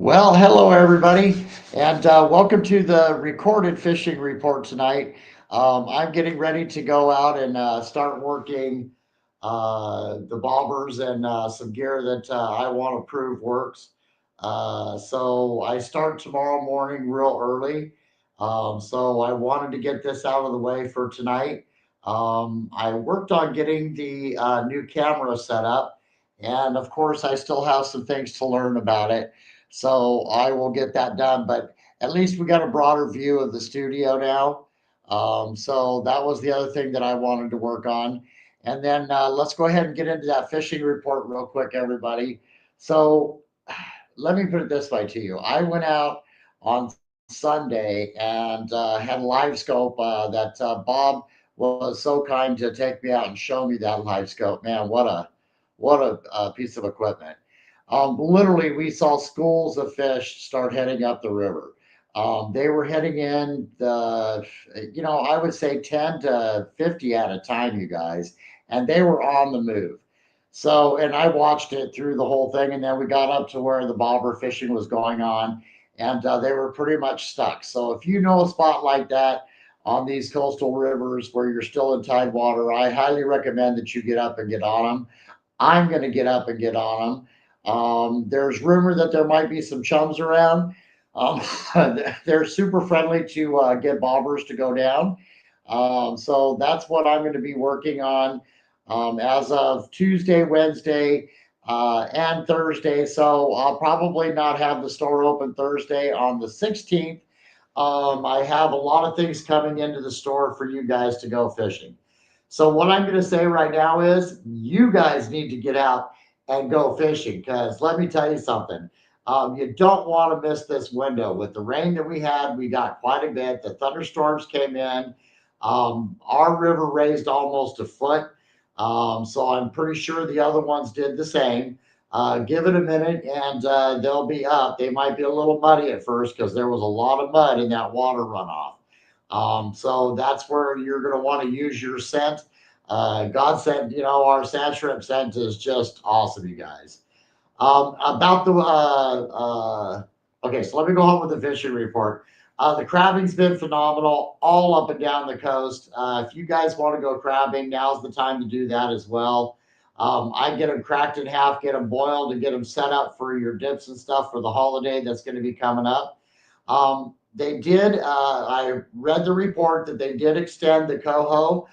Well, hello everybody, and welcome to the recorded fishing report tonight. I'm getting ready to go out and start working the bobbers and some gear that I want to prove works. So I start tomorrow morning real early. So I wanted to get this out of the way for tonight. I worked on getting the new camera set up, and of course, I still have some things to learn about it. So I will get that done. But at least we got a broader view of the studio now. So that was the other thing that I wanted to work on. And then let's go ahead and get into that fishing report real quick, everybody. So let me put it this way to you. I went out on Sunday and had a live scope that Bob was so kind to take me out and show me that live scope. Man, what a piece of equipment. Literally, we saw schools of fish start heading up the river. They were heading in I would say 10 to 50 at a time, you guys, and they were on the move. So, and I watched it through the whole thing, and then we got up to where the bobber fishing was going on, and they were pretty much stuck. So, if you know a spot like that on these coastal rivers where you're still in tide water, I highly recommend that you get up and get on them. I'm going to get up and get on them. There's rumor that there might be some chums around. Um, they're super friendly to get bobbers to go down. So that's what I'm going to be working on as of Tuesday, Wednesday, and Thursday. So I'll probably not have the store open Thursday on the 16th. I have a lot of things coming into the store for you guys to go fishing. So what I'm going to say right now is you guys need to get out and go fishing because let me tell you something. You don't want to miss this window. With the rain that we had, we got quite a bit. The thunderstorms came in. Our river raised almost a foot. So I'm pretty sure the other ones did the same. Give it a minute and they'll be up. They might be a little muddy at first because there was a lot of mud in that water runoff. So that's where you're going to want to use your scent. God said, our sand shrimp scent is just awesome, you guys. About the okay, so let me go on with the fishing report. The crabbing's been phenomenal all up and down the coast. If you guys want to go crabbing, now's the time to do that as well. I get them cracked in half, get them boiled, and get them set up for your dips and stuff for the holiday that's going to be coming up. They did. I read the report that they did extend the coho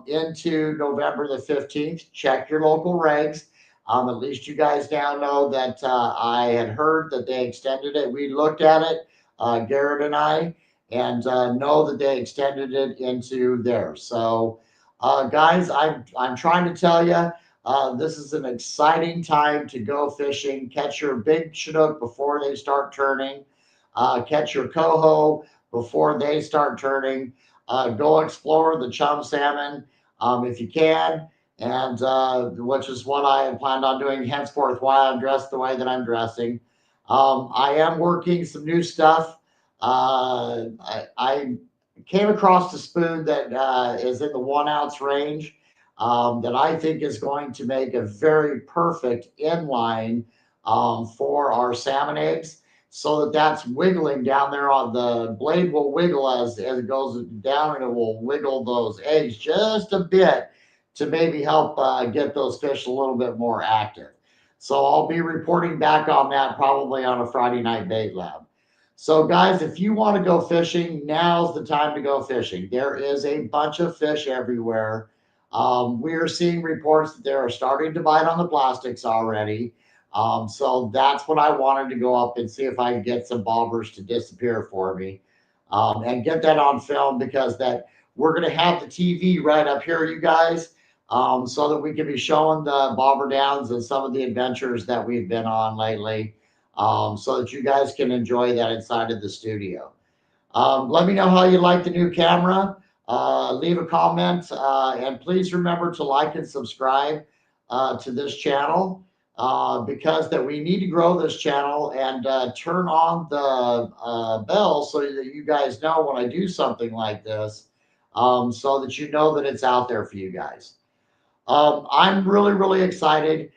into November the 15th. Check your local regs. At least you guys now know that I had heard that they extended it. We looked at it, Garrett and I, and know that they extended it into there. So, guys, I'm trying to tell you, this is an exciting time to go fishing. Catch your big chinook before they start turning. Catch your coho before they start turning. Go explore the chum salmon if you can, and which is what I had planned on doing henceforth why I'm dressed the way that I'm dressing. I am working some new stuff. I came across a spoon that is in the 1 ounce range that I think is going to make a very perfect inline for our salmon eggs so that that's wiggling down there on the blade will wiggle as it goes down and it will wiggle those eggs just a bit to maybe help get those fish a little bit more active. So I'll be reporting back on that probably on a Friday night bait lab. So guys, if you want to go fishing, now's the time to go fishing. There is a bunch of fish everywhere. We are seeing reports that they are starting to bite on the plastics already. So that's what I wanted to go up and see if I could get some bobbers to disappear for me and get that on film because that we're going to have the TV right up here, you guys, so that we can be showing the bobber downs and some of the adventures that we've been on lately, so that you guys can enjoy that inside of the studio. Let me know how you like the new camera. Leave a comment and please remember to like and subscribe to this channel because that we need to grow this channel and turn on the bell so that you guys know when I do something like this, so that you know that it's out there for you guys. I'm really, really excited.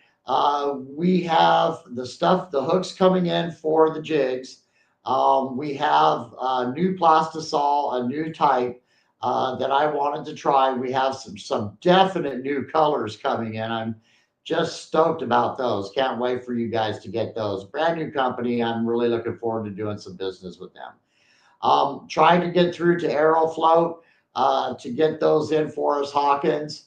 We have the stuff, the hooks coming in for the jigs. We have a new plastisol, a new type that I wanted to try. We have some definite new colors coming in. I'm just stoked about those. Can't wait for you guys to get those. Brand new company. I'm really looking forward to doing some business with them. Trying to get through to Aerofloat to get those in for us, Hawkins.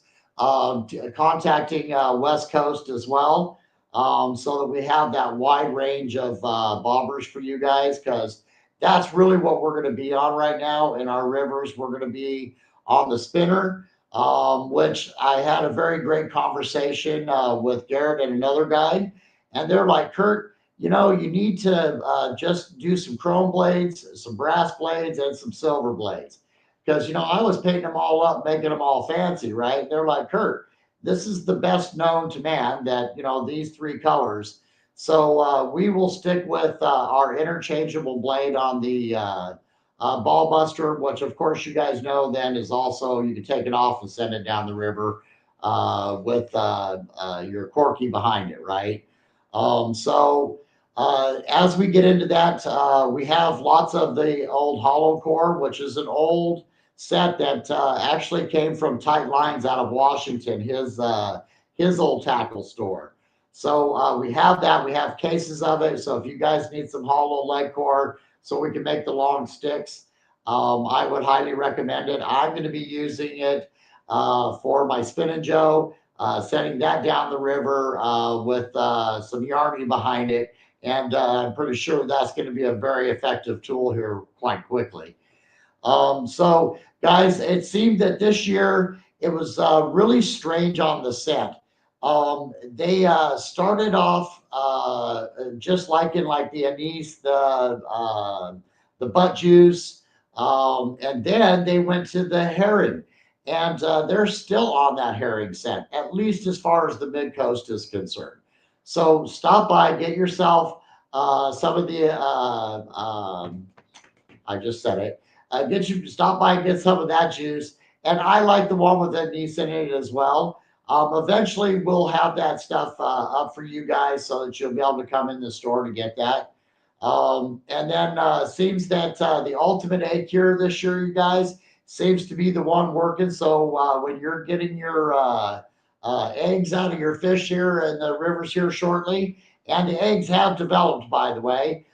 Contacting West Coast as well, so that we have that wide range of bobbers for you guys, because that's really what we're going to be on right now in our rivers. We're going to be on the spinner, which I had a very great conversation with Garrett and another guy, and they're like, Kurt, you need to just do some chrome blades, some brass blades, and some silver blades. Because, I was painting them all up, making them all fancy, right? They're like, Kurt, this is the best known to man that, these three colors. So we will stick with our interchangeable blade on the ball buster, which of course you guys know then is also, you can take it off and send it down the river with your corky behind it, right? As we get into that, we have lots of the old hollow core, which is an old set that actually came from Tight Lines out of Washington, his old tackle store. So we have that. We have cases of it. So if you guys need some hollow leg core so we can make the long sticks, I would highly recommend it. I'm going to be using it for my Spin Joe, sending that down the river with some yarning behind it. And I'm pretty sure that's going to be a very effective tool here quite quickly. So, guys, it seemed that this year it was really strange on the scent. They started off just like in like the anise, the butt juice, and then they went to the herring, and they're still on that herring scent, at least as far as the mid coast is concerned. So stop by, get yourself some of the. I just said it. Get you stop by and get some of that juice. And I like the one with anise in it as well. Eventually, we'll have that stuff up for you guys so that you'll be able to come in the store to get that. And then seems that the ultimate egg cure this year, you guys, seems to be the one working. So when you're getting your eggs out of your fish here in the rivers here shortly, and the eggs have developed, by the way.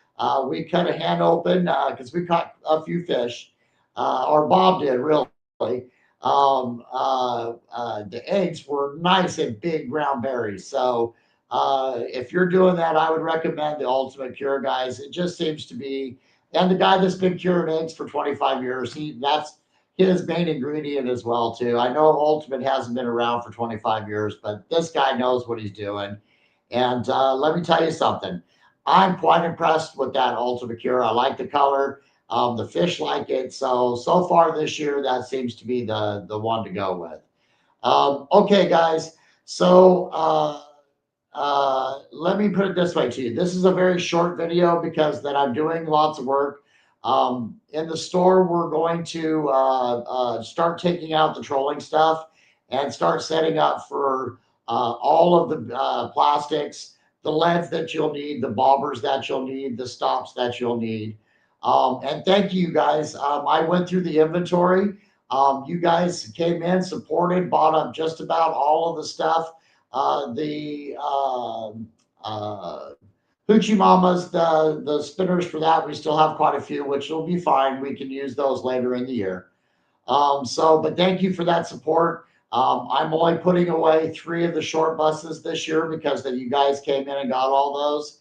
We cut a hand open because we caught a few fish, or Bob did really. The eggs were nice and big brown berries. So if you're doing that, I would recommend the Ultimate Cure, guys. It just seems to be, and the guy that's been curing eggs for 25 years, that's his main ingredient as well too. I know Ultimate hasn't been around for 25 years, but this guy knows what he's doing. And let me tell you something. I'm quite impressed with that Ultimate Cure. I like the color. The fish like it. So far this year, that seems to be the one to go with. Okay, guys. So let me put it this way to you. This is a very short video because that I'm doing lots of work. In the store, we're going to start taking out the trolling stuff and start setting up for all of the plastics, the leads that you'll need, the bobbers that you'll need, the stops that you'll need. And thank you guys. I went through the inventory. You guys came in, supported, bought up just about all of the stuff. The Hoochie Mamas, the spinners for that, we still have quite a few, which will be fine. We can use those later in the year. But thank you for that support. I'm only putting away 3 of the short buses this year because that you guys came in and got all those,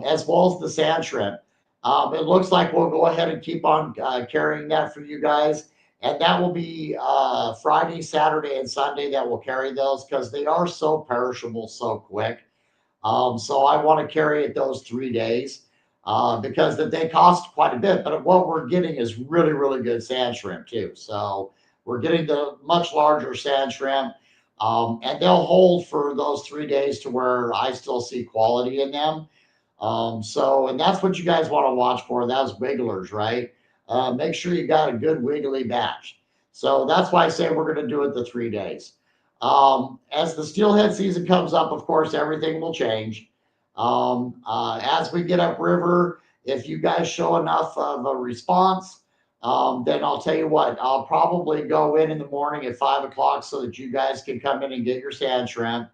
as well as the sand shrimp. It looks like we'll go ahead and keep on carrying that for you guys. And that will be Friday, Saturday, and Sunday that will carry those because they are so perishable so quick. So I want to carry it those 3 days because that they cost quite a bit. But what we're getting is really, really good sand shrimp too. So we're getting the much larger sand shrimp, and they'll hold for those 3 days to where I still see quality in them. And that's what you guys want to watch for. That's wigglers, right? Make sure you got a good wiggly batch. So that's why I say we're going to do it the 3 days. As the steelhead season comes up, of course, everything will change. As we get upriver, if you guys show enough of a response, then I'll tell you what, I'll probably go in the morning at 5 o'clock so that you guys can come in and get your sand shrimp.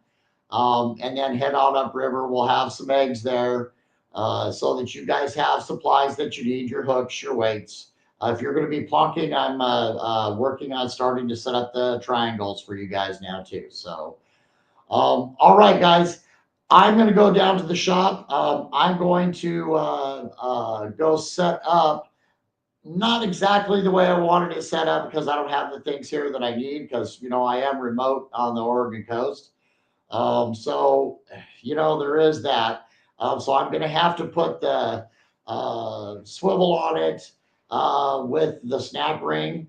And then head on upriver. We'll have some eggs there so that you guys have supplies that you need, your hooks, your weights. If you're going to be plunking, I'm working on starting to set up the triangles for you guys now too. So, all right, guys, I'm going to go down to the shop. I'm going to go set up not exactly the way I wanted it set up because I don't have the things here that I need because, I am remote on the Oregon coast. So, there is that. So I'm going to have to put the swivel on it with the snap ring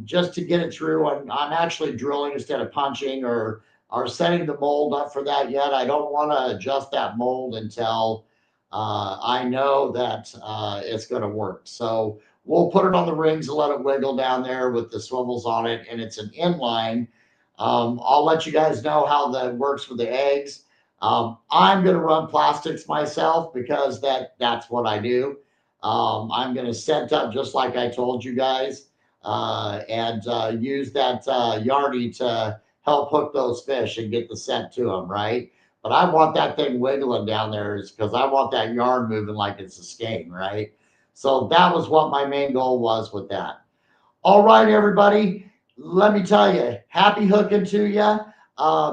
just to get it through. I'm actually drilling instead of punching or setting the mold up for that yet. I don't want to adjust that mold until I know that it's going to work. So we'll put it on the rings and let it wiggle down there with the swivels on it. And it's an inline. I'll let you guys know how that works with the eggs. I'm going to run plastics myself because that's what I do. I'm going to set up just like I told you guys and use that Yardy to help hook those fish and get the scent to them, right? But I want that thing wiggling down there is because I want that yarn moving like it's a skein, right? So that was what my main goal was with that. All right, everybody. Let me tell you, happy hooking to you.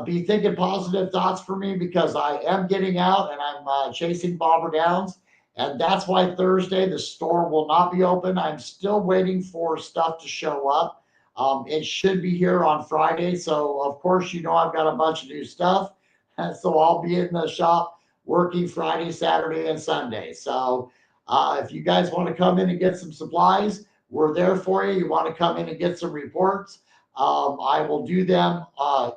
Be thinking positive thoughts for me because I am getting out and I'm chasing bobber downs. And that's why Thursday the store will not be open. I'm still waiting for stuff to show up. It should be here on Friday. So, of course, I've got a bunch of new stuff. And so I'll be in the shop working Friday, Saturday, and Sunday. So, if you guys want to come in and get some supplies, we're there for you. You want to come in and get some reports? I will do them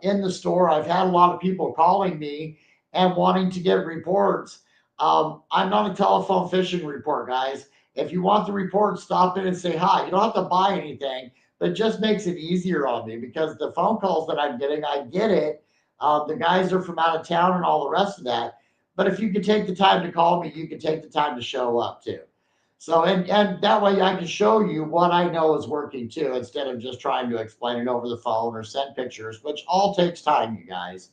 in the store. I've had a lot of people calling me and wanting to get reports. I'm not a telephone fishing report, guys. If you want the report, stop in and say hi. You don't have to buy anything, but it just makes it easier on me because the phone calls that I'm getting, I get it. The guys are from out of town and all the rest of that. But if you could take the time to call me, you could take the time to show up too. So, and that way I can show you what I know is working too, instead of just trying to explain it over the phone or send pictures, which all takes time, you guys.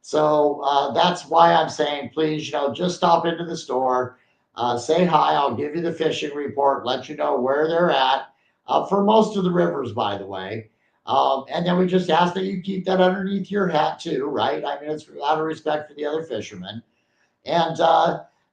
So that's why I'm saying, please, just stop into the store, say hi. I'll give you the fishing report, let you know where they're at for most of the rivers, by the way. And then we just ask that you keep that underneath your hat too, right? I mean, it's out of respect for the other fishermen. And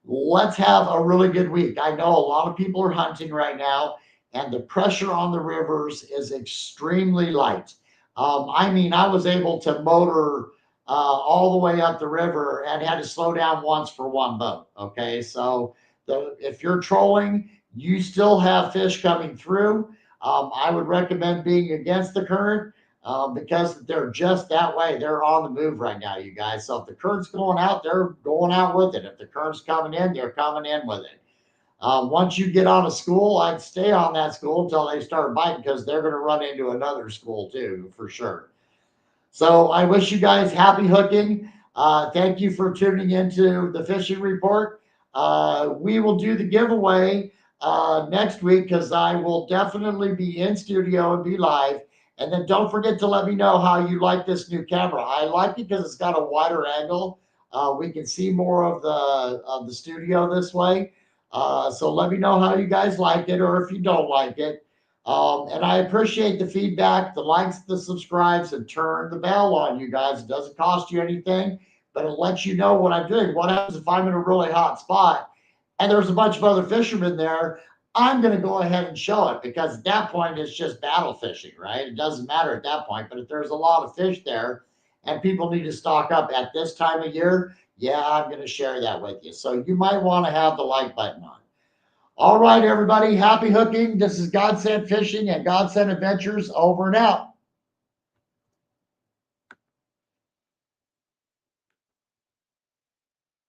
let's have a really good week. I know a lot of people are hunting right now, and the pressure on the rivers is extremely light. I mean, I was able to motor all the way up the river and had to slow down once for one boat. Okay, so if you're trolling, you still have fish coming through. I would recommend being against the current because they're just that way. They're on the move right now, you guys. So if the current's going out, they're going out with it. If the current's coming in, they're coming in with it. Once you get on a school, I'd stay on that school until they start biting because they're going to run into another school too, for sure. So I wish you guys happy hooking. Thank you for tuning into the fishing report. We will do the giveaway next week because I will definitely be in studio and be live. And then don't forget to let me know how you like this new camera. I like it because it's got a wider angle. We can see more of the studio this way. So let me know how you guys like it or if you don't like it. And I appreciate the feedback, the likes, the subscribes, and turn the bell on, you guys. It doesn't cost you anything, but it lets you know what I'm doing. What happens if I'm in a really hot spot and there's a bunch of other fishermen there? I'm going to go ahead and show it because at that point it's just battle fishing, right? It doesn't matter at that point. But if there's a lot of fish there and people need to stock up at this time of year, yeah, I'm going to share that with you. So you might want to have the like button on. All right, everybody, happy hooking. This is Godsend Fishing and Godsend Adventures over and out.